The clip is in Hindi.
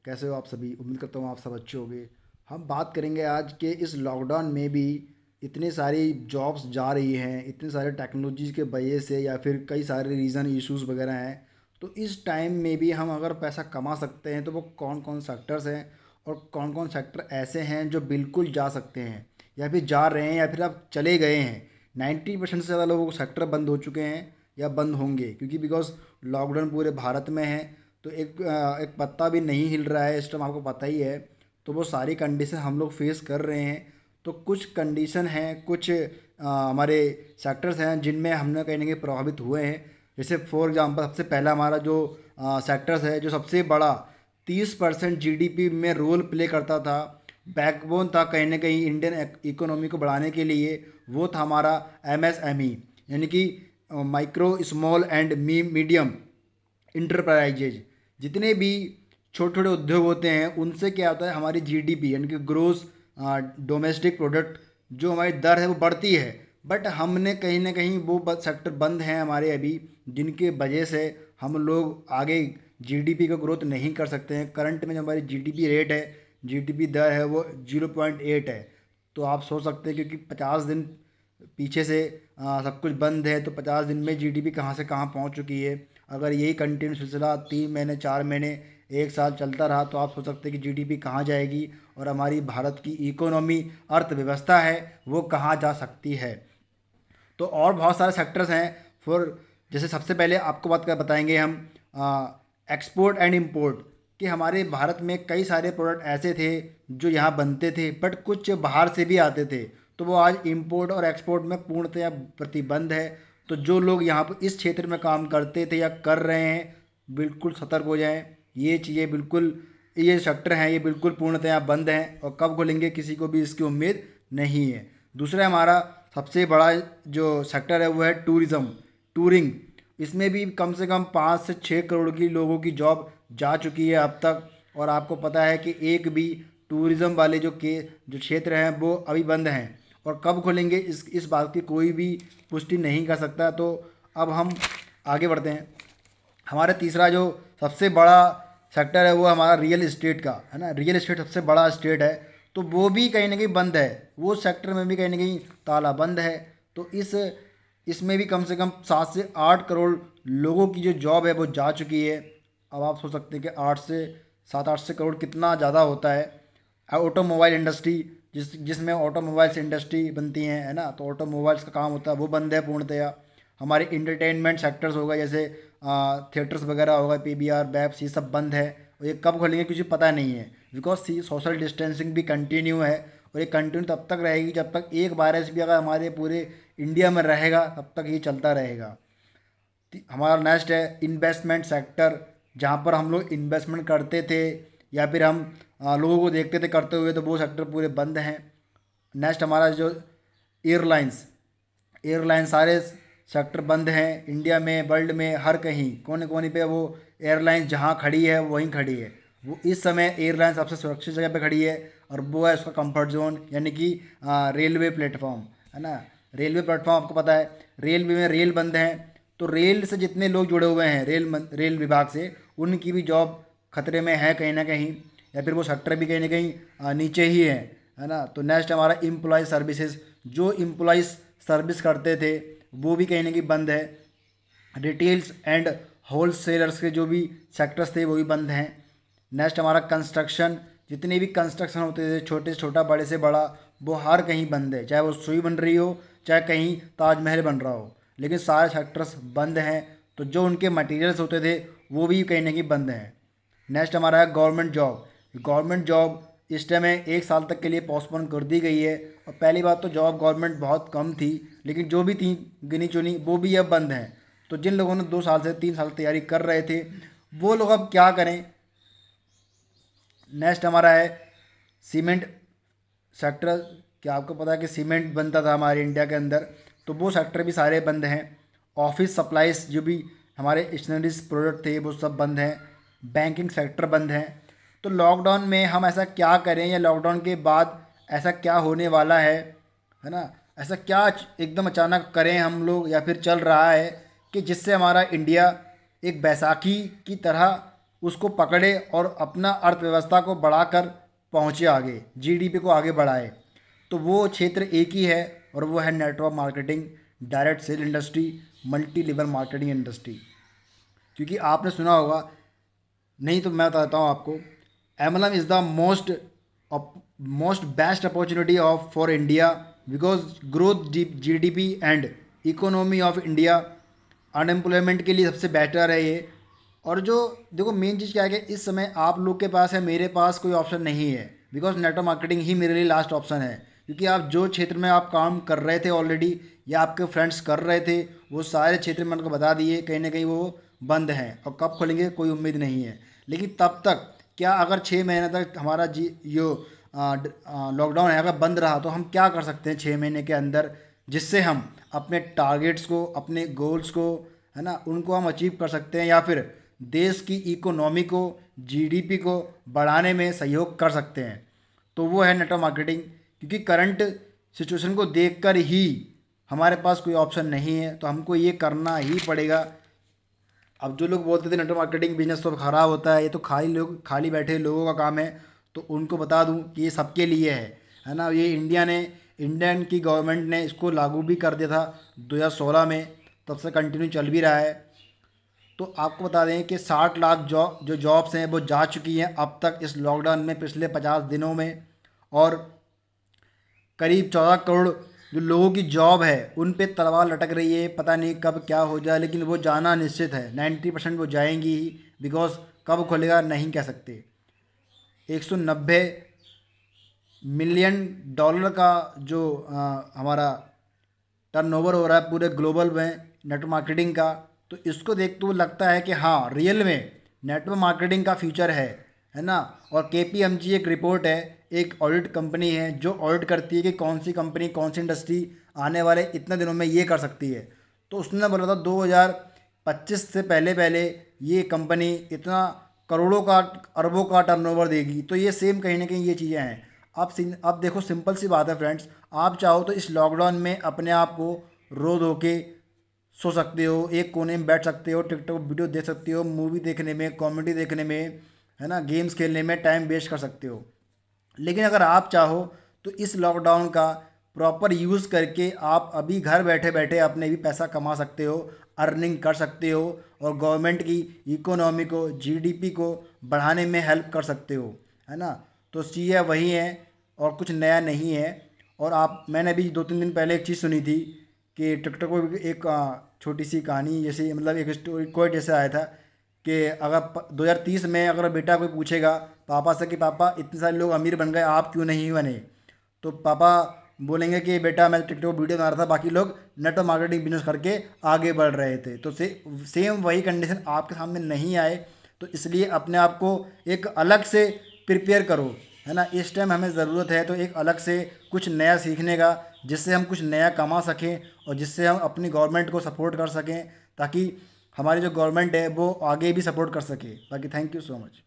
कैसे हो आप सभी? उम्मीद करता हूँ आप सब अच्छे होंगे। हम बात करेंगे आज के इस लॉकडाउन में भी इतनी सारी जॉब्स जा रही हैं, इतने सारे टेक्नोलॉजीज़ के वजह से या फिर कई सारे रीज़न इश्यूज़ वगैरह हैं। तो इस टाइम में भी हम अगर पैसा कमा सकते हैं तो वो कौन-कौन सेक्टर्स हैं और कौन-कौन सेक्टर ऐसे हैं जो बिल्कुल जा सकते हैं या फिर जा रहे हैं या फिर अब चले गए हैं। 90% से ज़्यादा लोगों के सेक्टर बंद हो चुके हैं या बंद होंगे क्योंकि बिकॉज़ लॉकडाउन पूरे भारत में है। तो एक पत्ता भी नहीं हिल रहा है इस टाइम, आपको पता ही है। तो वो सारी कंडीशन हम लोग फेस कर रहे हैं। तो कुछ कंडीशन हैं, कुछ हमारे सेक्टर्स हैं जिनमें हमने कहीं ना कहीं प्रभावित हुए हैं। जैसे फॉर एग्जांपल सबसे पहला हमारा जो सेक्टर्स है, जो सबसे बड़ा 30% जीडीपी में रोल प्ले करता था, बैकबोन था कहीं ना कहीं इंडियन इकोनॉमी को बढ़ाने के लिए, वो था हमारा एमएसएमई, यानी कि micro small and medium enterprises. जितने भी छोटे छोटे उद्योग होते हैं उनसे क्या होता है, हमारी जीडीपी यानी कि ग्रोस डोमेस्टिक प्रोडक्ट जो हमारी दर है वो बढ़ती है। बट हमने कहीं ना कहीं वो सेक्टर बंद हैं हमारे अभी, जिनके वजह से हम लोग आगे जीडीपी का ग्रोथ नहीं कर सकते हैं। करंट में जो हमारी जीडीपी रेट है, जीडीपी दर है, वो 0.8 है। तो आप सोच सकते हैं क्योंकि 50 दिन पीछे से सब कुछ बंद है, तो 50 दिन में जीडीपी कहाँ से कहाँ पहुँच चुकी है। अगर यही कंटिन्यू सिलसिला 3 महीने 4 महीने 1 साल चलता रहा तो आप सोच सकते हैं कि जीडीपी कहाँ जाएगी और हमारी भारत की इकोनॉमी, अर्थव्यवस्था है, वो कहाँ जा सकती है। तो और बहुत सारे सेक्टर्स हैं। फॉर जैसे सबसे पहले आपको बात कर बताएंगे हम एक्सपोर्ट एंड इंपोर्ट, कि हमारे भारत में कई सारे प्रोडक्ट ऐसे थे जो यहाँ बनते थे बट कुछ बाहर से भी आते थे। तो वो आज इंपोर्ट और एक्सपोर्ट में पूर्णतया प्रतिबंध है। तो जो लोग यहाँ पर इस क्षेत्र में काम करते थे या कर रहे हैं, बिल्कुल सतर्क हो जाएं। ये चीज़ें बिल्कुल, ये सेक्टर हैं, ये बिल्कुल पूर्णतया बंद हैं और कब खुलेंगे किसी को भी इसकी उम्मीद नहीं है। दूसरा हमारा सबसे बड़ा जो सेक्टर है वो है टूरिज़्म, टूरिंग। इसमें भी कम से कम 5 से 6 करोड़ की लोगों की जॉब जा चुकी है अब तक। और आपको पता है कि एक भी टूरिज़्म वाले जो क्षेत्र हैं वो अभी बंद हैं और कब खुलेंगे इस बात की कोई भी पुष्टि नहीं कर सकता। तो अब हम आगे बढ़ते हैं। हमारा तीसरा जो सबसे बड़ा सेक्टर है वो हमारा रियल इस्टेट का है ना। रियल इस्टेट सबसे बड़ा स्टेट है, तो वो भी कहीं ना कहीं बंद है। वो सेक्टर में भी कहीं ना कहीं ताला बंद है। तो इसमें भी कम से कम 7 से 8 करोड़ लोगों की जो जॉब है वो जा चुकी है। अब आप सोच सकते हैं कि 8 से 7 8 से करोड़ कितना ज़्यादा होता है। ऑटोमोबाइल इंडस्ट्री, जिसमें ऑटोमोबाइल्स इंडस्ट्री बनती हैं है ना, तो ऑटोमोबाइल्स का काम होता है वो बंद है पूर्णतया। हमारे इंटरटेनमेंट सेक्टर्स होगा, जैसे थिएटर्स वगैरह होगा, पीवीआर वेब्स, ये सब बंद है। और ये कब खोलेंगे कुछ पता नहीं है, बिकॉज सी सोशल डिस्टेंसिंग भी कंटिन्यू है। और ये कंटिन्यू तब तक रहेगी जब तक एक वायरस भी अगर हमारे पूरे इंडिया में रहेगा तब तक ये चलता रहेगा। हमारा नेक्स्ट है इन्वेस्टमेंट सेक्टर, जहाँ पर हम लोग इन्वेस्टमेंट करते थे या फिर हम लोगों को देखते थे करते हुए, तो वो सेक्टर पूरे बंद हैं। नेक्स्ट हमारा जो एयरलाइंस, एयरलाइन सारे सेक्टर बंद हैं इंडिया में, वर्ल्ड में, हर कहीं कोने कोने पे वो एयरलाइन जहाँ खड़ी है वहीं खड़ी है। वो इस समय एयरलाइन सबसे सुरक्षित जगह पे खड़ी है और वो है उसका कंफर्ट जोन, यानी कि रेलवे प्लेटफॉर्म है ना। रेलवे प्लेटफॉर्म आपको पता है, रेलवे में रेल बंद हैं। तो रेल से जितने लोग जुड़े हुए हैं रेल विभाग से, उनकी भी जॉब खतरे में है कहीं ना कहीं, या फिर वो सेक्टर भी कहीं ना कहीं नीचे ही है ना। तो नेक्स्ट हमारा एम्प्लॉय सर्विसेज, जो एम्प्लॉयज़ सर्विस करते थे वो भी कहीं ना कहीं बंद है। रिटेल्स एंड होल सेलर्स के जो भी सेक्टर्स थे वो भी बंद हैं। नेक्स्ट हमारा कंस्ट्रक्शन, जितने भी कंस्ट्रक्शन होते थे छोटे से छोटा बड़े से बड़ा, वो हर कहीं बंद है। चाहे वो सुई बन रही हो, चाहे कहीं ताजमहल बन रहा हो, लेकिन सारे सेक्टर्स बंद हैं। तो जो उनके मटेरियल्स होते थे वो भी कहीं ना कहीं बंद हैं। नेक्स्ट हमारा है गवर्नमेंट जॉब। गवर्नमेंट जॉब इस टाइम 1 साल तक के लिए पोस्टपोन कर दी गई है। और पहली बात तो जॉब गवर्नमेंट बहुत कम थी, लेकिन जो भी थी गिनी चुनी वो भी अब बंद हैं। तो जिन लोगों ने 2 साल से 3 साल तैयारी कर रहे थे वो लोग अब क्या करें। नेक्स्ट हमारा है सीमेंट सेक्टर। क्या आपको पता है कि सीमेंट बनता था हमारे इंडिया के अंदर, तो वो सेक्टर भी सारे बंद हैं। ऑफिस सप्लाईज, जो भी हमारे स्टेशनरीज प्रोडक्ट थे वो सब बंद हैं। बैंकिंग सेक्टर बंद हैं। तो लॉकडाउन में हम ऐसा क्या करें, या लॉकडाउन के बाद ऐसा क्या होने वाला है ना, ऐसा क्या एकदम अचानक करें हम लोग या फिर चल रहा है कि जिससे हमारा इंडिया एक बैसाखी की तरह उसको पकड़े और अपना अर्थव्यवस्था को बढ़ाकर पहुँचे आगे, जीडीपी को आगे बढ़ाए। तो वो क्षेत्र एक ही है और वो है network marketing, direct sale industry, multi level marketing industry. क्योंकि आपने सुना होगा, नहीं तो मैं बताता हूँ आपको। MLM is the most best opportunity of for India because growth GDP and economy of India, unemployment के लिए सबसे बेटर है ये। और जो देखो मेन चीज़ क्या है कि इस समय आप लोग के पास है, मेरे पास कोई ऑप्शन नहीं है, बिकॉज नेटवर्क मार्केटिंग ही मेरे लिए लास्ट ऑप्शन है। क्योंकि आप जो क्षेत्र में आप काम कर रहे थे ऑलरेडी या आपके फ्रेंड्स कर रहे थे, वो सारे क्षेत्र मैंने उनको बता दिए कहीं ना कहीं वो बंद हैं और कब खोलेंगे कोई उम्मीद नहीं है। लेकिन तब तक क्या, अगर 6 महीने तक हमारा जी यो लॉकडाउन है अगर बंद रहा, तो हम क्या कर सकते हैं 6 महीने के अंदर, जिससे हम अपने टारगेट्स को, अपने गोल्स को, है ना, उनको हम अचीव कर सकते हैं या फिर देश की इकोनॉमी को, जीडीपी को बढ़ाने में सहयोग कर सकते हैं। तो वो है नेटवर्क मार्केटिंग। क्योंकि करंट सिचुएशन को देखकर ही हमारे पास कोई ऑप्शन नहीं है, तो हमको ये करना ही पड़ेगा। अब जो लोग बोलते थे नेटवर्क मार्केटिंग बिजनेस तो खराब होता है, ये तो खाली बैठे लोगों का काम है, तो उनको बता दूं कि ये सबके लिए है ना। ये इंडियन की गवर्नमेंट ने इसको लागू भी कर दिया था 2016 में, तब से कंटिन्यू चल भी रहा है। तो आपको बता दें कि 60 लाख जो जॉब्स हैं वो जा चुकी हैं अब तक इस लॉकडाउन में, पिछले 50 दिनों में। और करीब 14 करोड़ जो लोगों की जॉब है उन पे तलवार लटक रही है, पता नहीं कब क्या हो जाए, लेकिन वो जाना निश्चित है, 90% वो जाएंगी ही। बिकॉज कब खुलेगा नहीं कह सकते। 190 मिलियन डॉलर का जो हमारा टर्नओवर हो रहा है पूरे ग्लोबल में नेटवर्क मार्केटिंग का, तो इसको देखते हुए लगता है कि हाँ, रियल में नेटवर्क मार्केटिंग का फ्यूचर है ना। और केपीएमजी एक रिपोर्ट है, एक ऑडिट कंपनी है जो ऑडिट करती है कि कौन सी कंपनी, कौन सी इंडस्ट्री आने वाले इतने दिनों में ये कर सकती है। तो उसने बोला था 2025 से पहले पहले ये कंपनी इतना करोड़ों का, अरबों का टर्नओवर देगी। तो ये सेम कहीं ना कहीं ये चीज़ें हैं। आप देखो, सिंपल सी बात है फ्रेंड्स, आप चाहो तो इस लॉकडाउन में अपने आप को रो धो के सो सकते हो, एक कोने में बैठ सकते हो, टिकटॉक वीडियो देख सकते हो, मूवी देखने में, कॉमेडी देखने में, है ना, गेम्स खेलने में टाइम वेस्ट कर सकते हो। लेकिन अगर आप चाहो तो इस लॉकडाउन का प्रॉपर यूज़ करके आप अभी घर बैठे बैठे अपने भी पैसा कमा सकते हो, अर्निंग कर सकते हो, और गवर्नमेंट की इकोनॉमी को, जीडीपी को बढ़ाने में हेल्प कर सकते हो, है ना। तो चीज़ें वही हैं और कुछ नया नहीं है। और मैंने अभी 2-3 दिन पहले एक चीज़ सुनी थी कि टिकटॉक पर एक छोटी सी कहानी जैसे, मतलब एक स्टोरी कोट जैसे आया था कि अगर 2030 में अगर बेटा कोई पूछेगा पापा से कि पापा इतने सारे लोग अमीर बन गए, आप क्यों नहीं बने, तो पापा बोलेंगे कि बेटा मैं टिकटॉक वीडियो बना रहा था, बाकी लोग नेटवर्क मार्केटिंग बिजनेस करके आगे बढ़ रहे थे। तो सेम वही कंडीशन आपके सामने नहीं आए, तो इसलिए अपने आप को एक अलग से प्रिपेयर करो, है ना। इस टाइम हमें ज़रूरत है तो एक अलग से कुछ नया सीखने का, जिससे हम कुछ नया कमा सकें और जिससे हम अपनी गवर्नमेंट को सपोर्ट कर सकें, ताकि हमारी जो गवर्नमेंट है वो आगे भी सपोर्ट कर सके। बाकी थैंक यू सो मच।